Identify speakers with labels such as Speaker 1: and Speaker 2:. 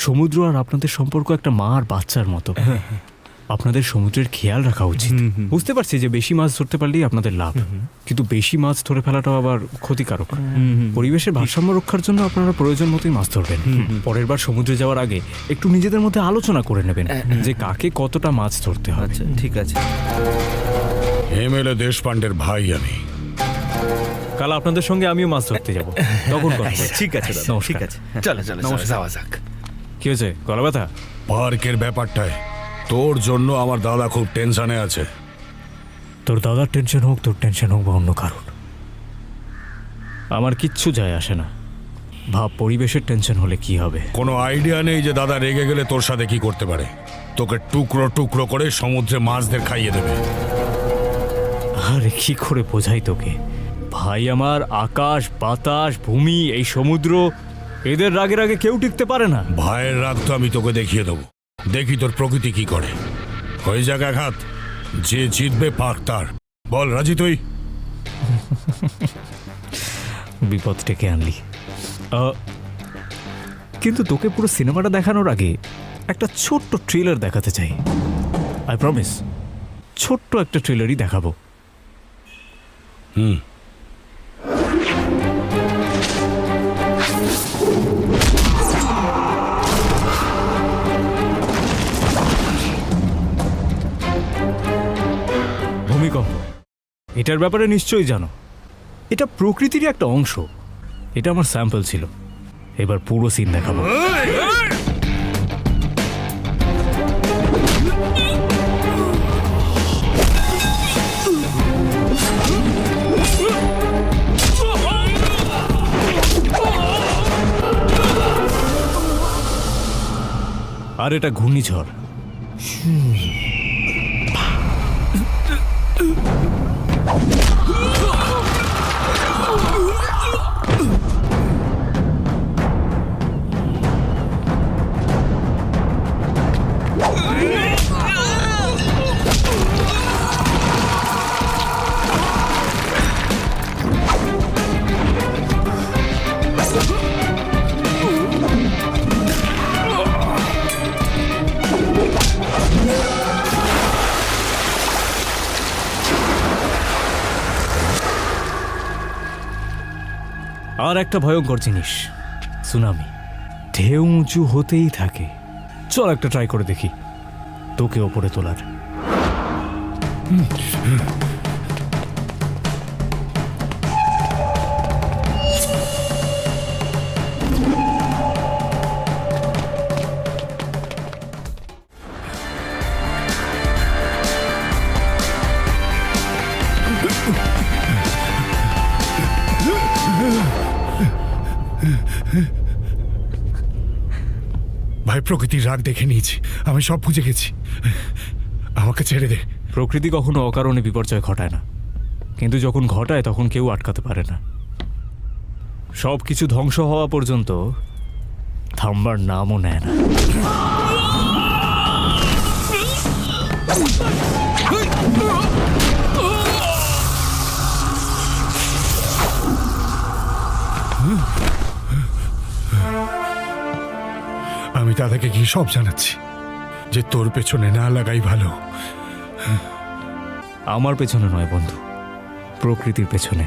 Speaker 1: সমুদ্র আর আপনাদের সম্পর্ক একটা মা আর বাচ্চার মতো। আপনাদের সমুদ্রের খেয়াল রাখা উচিত। বুঝতে পারছি যে বেশি মাছ ধরতে পারলেই আপনাদের লাভ, কিন্তু বেশি মাছ ধরে ফেলাটাও আবার ক্ষতিকারক। পরিবেশের ভারসাম্য রক্ষার জন্য আপনারা প্রয়োজন মতোই মাছ ধরবেন। পরের বার সমুদ্রে যাওয়ার আগে একটু নিজেদের মধ্যে আলোচনা করে নেবেন যে কাকে কতটা মাছ ধরতে হবে।
Speaker 2: আচ্ছা ঠিক আছে।
Speaker 3: এমএলএ দেশপান্ডের ভাই আমি।
Speaker 1: কাল আপনাদের সঙ্গে আমিও মাছ ধরতে যাব, তখন কথা বলবো।
Speaker 2: ঠিক আছে দাদা,
Speaker 1: নমস্কার।
Speaker 2: ঠিক আছে। চলো চলো
Speaker 1: নমস্কার।
Speaker 2: যাওয়া যাক।
Speaker 1: কি হয়েছে, গলা ব্যথা?
Speaker 3: পার্কের ব্যাপারটায় তোর জন্য আমার দাদা খুব টেনশনে আছে।
Speaker 1: তোর দাদার টেনশন হোক, তোর টেনশন হোক বা অন্য কারণ, আমার কিচ্ছু যায় আসে না। ভাব পরিবেশের টেনশন হলে কি হবে।
Speaker 3: কোনো আইডিয়া নেই যে দাদা রেগে গেলে তোর সাথে কি করতে পারে। তোকে টুকরো টুকরো করে সমুদ্রে মাছদের খাইয়ে দেবে।
Speaker 1: আরে কি করে বোঝাই তোকে ভাই, আমার আকাশ বাতাস ভূমি এই সমুদ্র, এদের রাগে রাগে কেউ টিকতে পারে না।
Speaker 3: ভাইয়ের রাগ তো আমি তোকে দেখিয়ে দেবো। দেখি তোর প্রকৃতি কি করে। হয়ে যাক এক হাত, যে জিতবে পাক তার। বল রাজি তুই?
Speaker 1: বিপদ ডেকে আনলি। কিন্তু তোকে পুরো সিনেমাটা দেখানোর আগে একটা ছোট্ট ট্রেলার দেখাতে চাই। আই প্রমিস, ছোট্ট একটা ট্রেলারই দেখাবো। ভূমিকম্প, এটার ব্যাপারে নিশ্চয়ই জানো। এটা প্রকৃতিরই একটা অংশ। এটা আমার স্যাম্পল ছিল, এবার পুরো সিন দেখাবো। আর এটা ঘূর্ণিঝড়। আর একটা ভয়ঙ্কর জিনিস, সুনামি। ঢেউ উঁচু হতেই থাকে। চল একটা ট্রাই করে দেখি তোকে ওপরে তোলার।
Speaker 3: ভাই প্রকৃতির রাগ দেখে নিয়েছি, আমি সব বুঝে গেছি। আমাকে ছেড়ে দে।
Speaker 1: প্রকৃতি কখনো অকারণে বিপর্যয় ঘটায় না, কিন্তু যখন ঘটায় তখন কেউ আটকাতে পারে না। সব কিছু ধ্বংস হওয়া পর্যন্ত থামবার নামও নেয় না।
Speaker 3: আমি দাদাকে গিয়ে সব জানাচ্ছি যে তোর পেছনে না লাগাই ভালো।
Speaker 1: আমার পেছনে নয় বন্ধু, প্রকৃতির পেছনে।